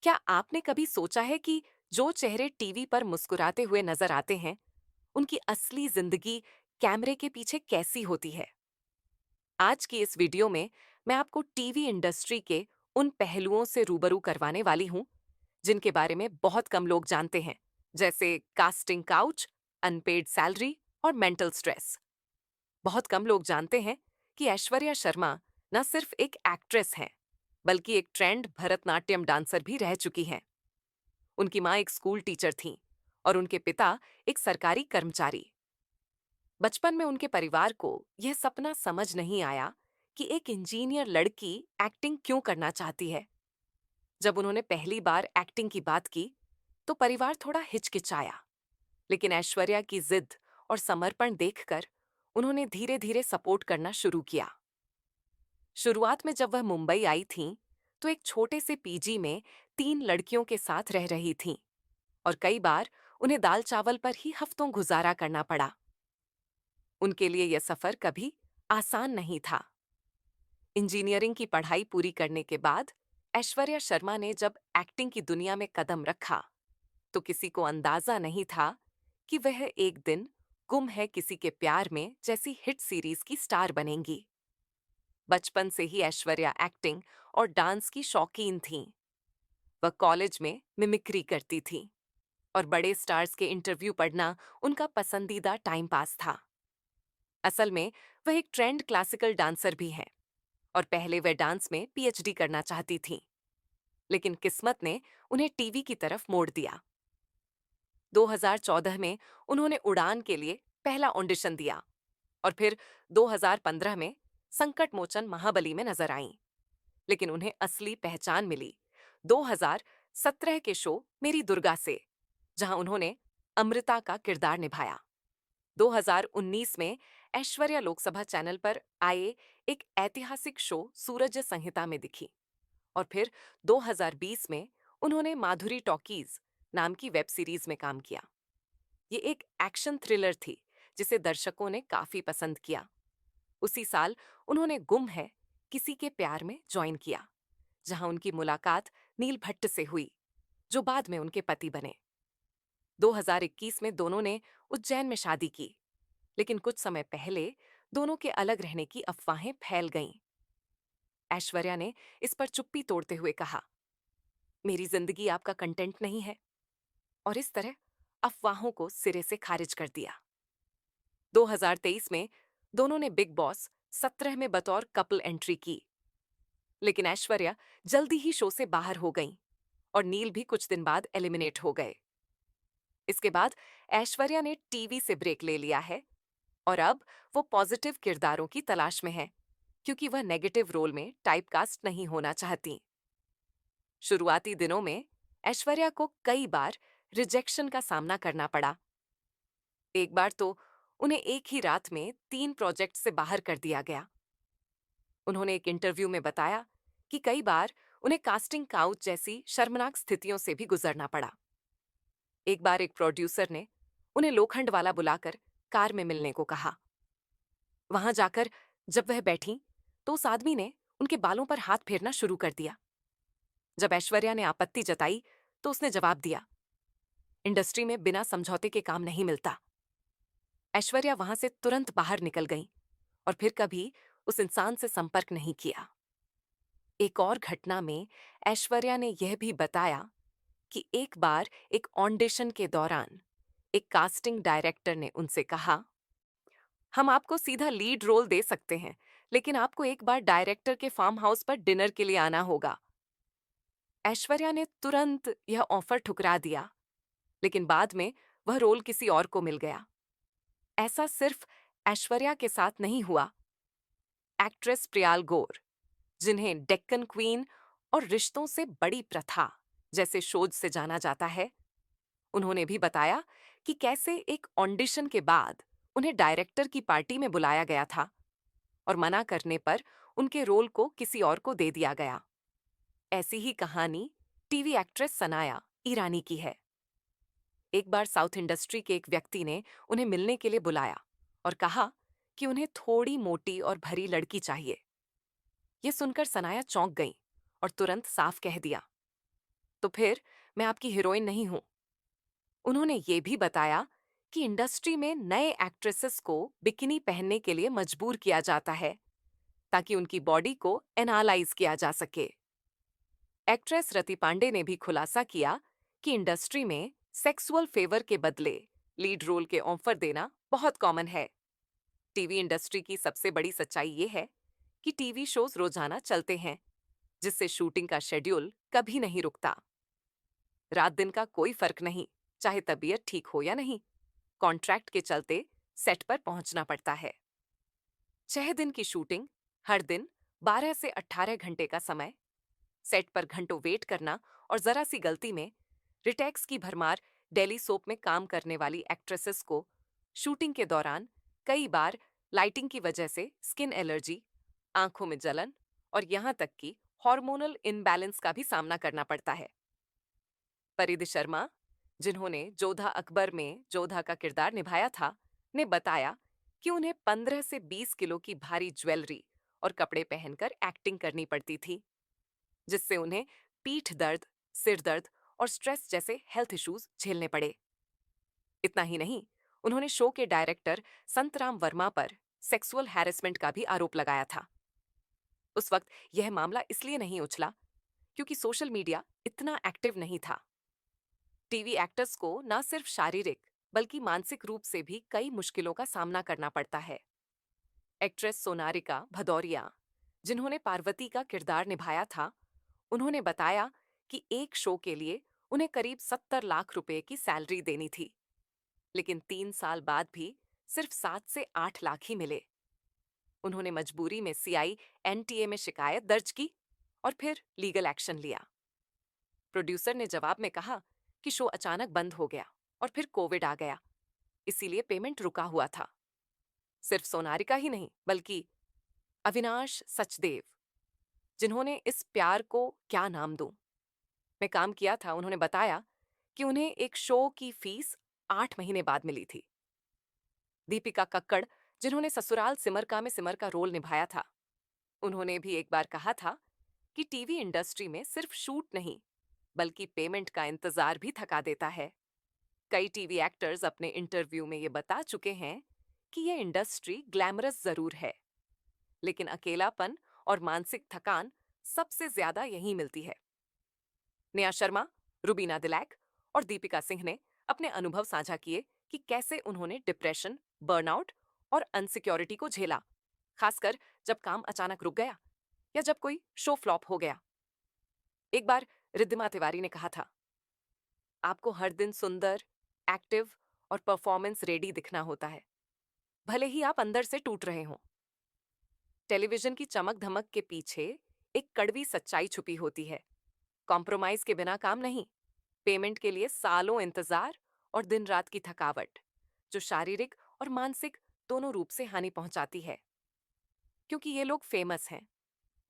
क्या आपने कभी सोचा है कि जो चेहरे टीवी पर मुस्कुराते हुए नजर आते हैं, उनकी असली जिंदगी कैमरे के पीछे कैसी होती है? आज की इस वीडियो में मैं आपको टीवी इंडस्ट्री के उन पहलुओं से रूबरू करवाने वाली हूं, जिनके बारे में बहुत कम लोग जानते हैं, जैसे कास्टिंग काउच, अनपेड सैलरी और मेंटल स्ट्रेस। बहुत कम लोग जानते हैं कि ऐश्वर्या शर्मा न सिर्फ एक एक्ट्रेस हैं, बल्कि एक ट्रेंड भरतनाट्यम डांसर भी रह चुकी हैं। उनकी माँ एक स्कूल टीचर थीं और उनके पिता एक सरकारी कर्मचारी। बचपन में उनके परिवार को यह सपना समझ नहीं आया कि एक इंजीनियर लड़की एक्टिंग क्यों करना चाहती है। जब उन्होंने पहली बार एक्टिंग की बात की, तो परिवार थोड़ा हिचकिचाया, लेकिन ऐश्वर्या की जिद और समर्पण देखकर उन्होंने धीरे धीरे सपोर्ट करना शुरू किया। शुरुआत में जब वह मुंबई आई थीं, तो एक छोटे से पीजी में 3 लड़कियों के साथ रह रही थीं और कई बार उन्हें दाल चावल पर ही हफ्तों गुजारा करना पड़ा। उनके लिए यह सफर कभी आसान नहीं था। इंजीनियरिंग की पढ़ाई पूरी करने के बाद ऐश्वर्या शर्मा ने जब एक्टिंग की दुनिया में कदम रखा, तो किसी को अंदाजा नहीं था कि वह एक दिन गुम है किसी के प्यार में जैसी हिट सीरीज की स्टार बनेंगी। बचपन से ही ऐश्वर्या एक्टिंग और डांस की शौकीन थीं। वह कॉलेज में मिमिक्री करती थीं और बड़े स्टार्स के इंटरव्यू पढ़ना उनका पसंदीदा टाइम पास था। असल में वह एक ट्रेंड क्लासिकल डांसर भी हैं और पहले वह डांस में पीएचडी करना चाहती थीं, लेकिन किस्मत ने उन्हें टीवी की तरफ मोड़ दिया। 2014 में उन्होंने उड़ान के लिए पहला ऑडिशन दिया और फिर 2015 में संकट मोचन महाबली में नजर आईं। लेकिन उन्हें असली पहचान मिली 2017 के शो मेरी दुर्गा से, जहां उन्होंने अमृता का किरदार निभाया। 2019 में ऐश्वर्या लोकसभा चैनल पर आए एक ऐतिहासिक शो सूरज संहिता में दिखी और फिर 2020 में उन्होंने माधुरी टॉकीज नाम की वेब सीरीज में काम किया। ये एक एक्शन थ्रिलर थी जिसे दर्शकों ने काफी पसंद किया। उसी साल उन्होंने गुम है किसी के प्यार में ज्वाइन किया, जहां उनकी मुलाकात नील भट्ट से हुई, जो बाद में उनके पति बने। 2021 में दोनों ने उज्जैन में शादी की, लेकिन कुछ समय पहले दोनों के अलग रहने की अफवाहें फैल गईं। ऐश्वर्या ने इस पर चुप्पी तोड़ते हुए कहा, मेरी जिंदगी आपका कंटेंट नहीं है, और इस तरह अफवाहों को सिरे से खारिज कर दिया। 2023 में दोनों ने बिग बॉस 17 में बतौर कपल एंट्री की, लेकिन ऐश्वर्या जल्दी ही शो से बाहर हो गईं और नील भी कुछ दिन बाद एलिमिनेट हो गए। इसके बाद ऐश्वर्या ने टीवी से ब्रेक ले लिया है और अब वो पॉजिटिव किरदारों की तलाश में है, क्योंकि वह नेगेटिव रोल में टाइपकास्ट नहीं होना चाहती। शुरुआती दिनों में ऐश्वर्या को कई बार रिजेक्शन का सामना करना पड़ा। एक बार तो उन्हें एक ही रात में 3 प्रोजेक्ट से बाहर कर दिया गया। उन्होंने एक इंटरव्यू में बताया कि कई बार उन्हें कास्टिंग काउच जैसी शर्मनाक स्थितियों से भी गुजरना पड़ा। एक बार एक प्रोड्यूसर ने उन्हें लोखंड वाला बुलाकर कार में मिलने को कहा। वहां जाकर जब वह बैठी, तो उस आदमी ने उनके बालों पर हाथ फेरना शुरू कर दिया। जब ऐश्वर्या ने आपत्ति जताई, तो उसने जवाब दिया, इंडस्ट्री में बिना समझौते के काम नहीं मिलता। ऐश्वर्या वहां से तुरंत बाहर निकल गई और फिर कभी उस इंसान से संपर्क नहीं किया। एक और घटना में ऐश्वर्या ने यह भी बताया कि एक बार एक ऑडिशन के दौरान एक कास्टिंग डायरेक्टर ने उनसे कहा, हम आपको सीधा लीड रोल दे सकते हैं, लेकिन आपको एक बार डायरेक्टर के फार्म हाउस पर डिनर के लिए आना होगा। ऐश्वर्या ने तुरंत यह ऑफर ठुकरा दिया, लेकिन बाद में वह रोल किसी और को मिल गया। ऐसा सिर्फ ऐश्वर्या के साथ नहीं हुआ। एक्ट्रेस प्रियाल गौर, जिन्हें डेक्कन क्वीन और रिश्तों से बड़ी प्रथा जैसे शोज से जाना जाता है, उन्होंने भी बताया कि कैसे एक ऑडिशन के बाद उन्हें डायरेक्टर की पार्टी में बुलाया गया था और मना करने पर उनके रोल को किसी और को दे दिया गया। ऐसी ही कहानी टीवी एक्ट्रेस सनाया ईरानी की है। एक बार साउथ इंडस्ट्री के एक व्यक्ति ने उन्हें मिलने के लिए बुलाया और कहा कि उन्हें थोड़ी मोटी और भरी लड़की चाहिए। यह सुनकर सनाया चौंक गई और तुरंत साफ कह दिया, तो फिर मैं आपकी हीरोइन नहीं हूं। उन्होंने ये भी बताया कि इंडस्ट्री में नए एक्ट्रेसेस को बिकिनी पहनने के लिए मजबूर किया जाता है ताकि उनकी बॉडी को एनालाइज किया जा सके। एक्ट्रेस रति पांडे ने भी खुलासा किया कि इंडस्ट्री में सेक्सुअल फेवर के बदले लीड रोल के ऑफर देना बहुत कॉमन है। टीवी इंडस्ट्री की सबसे बड़ी सच्चाई ये है कि टीवी शोज रोजाना चलते हैं, जिससे शूटिंग का शेड्यूल कभी नहीं रुकता। रात दिन का कोई फर्क नहीं, चाहे तबीयत ठीक हो या नहीं, कॉन्ट्रैक्ट के चलते सेट पर पहुंचना पड़ता है। 6 दिन की शूटिंग, हर दिन 12 से 18 घंटे का समय, सेट पर घंटों वेट करना और जरा सी गलती में रिटेक्स की भरमार। डेली सोप में काम करने वाली एक्ट्रेसेस को शूटिंग के दौरान कई बार लाइटिंग की वजह से स्किन एलर्जी, आंखों में जलन और यहां तक कि हार्मोनल इनबैलेंस का भी सामना करना पड़ता है। परिधि शर्मा, जिन्होंने जोधा अकबर में जोधा का किरदार निभाया था, ने बताया कि उन्हें 15 से 20 किलो की भारी ज्वेलरी और कपड़े पहनकर एक्टिंग करनी पड़ती थी, जिससे उन्हें पीठ दर्द, सिर दर्द और स्ट्रेस जैसे हेल्थ इश्यूज झेलने पड़े। इतना ही नहीं, उन्होंने शो के डायरेक्टर संतराम वर्मा पर सेक्सुअल हैरेसमेंट का भी आरोप लगाया था। उस वक्त यह मामला इसलिए नहीं उछला क्योंकि सोशल मीडिया इतना एक्टिव नहीं था। टीवी एक्टर्स को न सिर्फ शारीरिक बल्कि मानसिक रूप से भी कई मुश्किलों का सामना करना पड़ता है। एक्ट्रेस सोनारिका भदौरिया, जिन्होंने पार्वती का किरदार निभाया था, उन्होंने बताया कि एक शो के लिए उन्हें करीब 70 लाख रुपए की सैलरी देनी थी, लेकिन 3 साल बाद भी सिर्फ 7 से 8 लाख ही मिले। उन्होंने मजबूरी में सीआई एनटीए में शिकायत दर्ज की और फिर लीगल एक्शन लिया। प्रोड्यूसर ने जवाब में कहा कि शो अचानक बंद हो गया और फिर कोविड आ गया, इसीलिए पेमेंट रुका हुआ था। सिर्फ सोनारिका ही नहीं बल्कि अविनाश सचदेव, जिन्होंने इस प्यार को क्या नाम दूं में काम किया था, उन्होंने बताया कि उन्हें एक शो की फीस 8 महीने बाद मिली थी। दीपिका कक्कड़, जिन्होंने ससुराल सिमर में सिमर का रोल निभाया था, उन्होंने भी एक बार कहा था कि टीवी इंडस्ट्री में सिर्फ शूट नहीं बल्कि पेमेंट का इंतजार भी थका देता है। कई टीवी एक्टर्स अपने इंटरव्यू में ये बता चुके हैं कि ये इंडस्ट्री ग्लैमरस जरूर है, लेकिन अकेलापन और मानसिक थकान सबसे ज्यादा यहीं मिलती है। नेहा शर्मा, रुबीना दिलैक और दीपिका सिंह ने अपने अनुभव साझा किए कि कैसे उन्होंने डिप्रेशन, बर्नआउट और अनसिक्योरिटी को झेला, खासकर जब काम अचानक रुक गया या जब कोई शो फ्लॉप हो गया। एक बार रिद्धिमा तिवारी ने कहा था, आपको हर दिन सुंदर, एक्टिव और परफॉर्मेंस रेडी दिखना होता है, भले ही आप अंदर से टूट रहे हों। टेलीविजन की चमक धमक के पीछे एक कड़वी सच्चाई छुपी होती है। कॉम्प्रोमाइज के बिना काम नहीं, पेमेंट के लिए सालों इंतजार और दिन रात की थकावट, जो शारीरिक और मानसिक दोनों रूप से हानि पहुंचाती है। क्योंकि ये लोग फेमस हैं,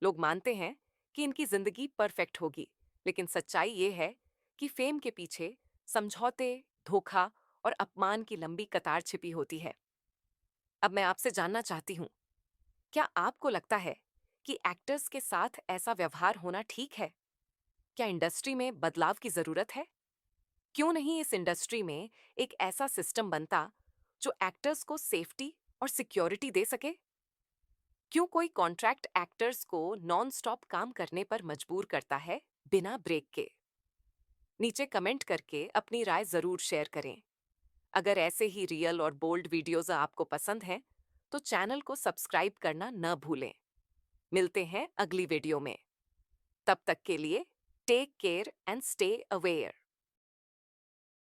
लोग मानते हैं कि इनकी जिंदगी परफेक्ट होगी, लेकिन सच्चाई ये है कि फेम के पीछे समझौते, धोखा और अपमान की लंबी कतार छिपी होती है। अब मैं आपसे जानना चाहती हूँ, क्या आपको लगता है कि एक्टर्स के साथ ऐसा व्यवहार होना ठीक है? क्या इंडस्ट्री में बदलाव की जरूरत है? क्यों नहीं इस इंडस्ट्री में एक ऐसा सिस्टम बनता जो एक्टर्स को सेफ्टी और सिक्योरिटी दे सके? क्यों कोई कॉन्ट्रैक्ट एक्टर्स को नॉन स्टॉप काम करने पर मजबूर करता है बिना ब्रेक के? नीचे कमेंट करके अपनी राय जरूर शेयर करें। अगर ऐसे ही रियल और बोल्ड वीडियोस आपको पसंद हैं, तो चैनल को सब्सक्राइब करना न भूलें। मिलते हैं अगली वीडियो में। तब तक के लिए take care and stay aware.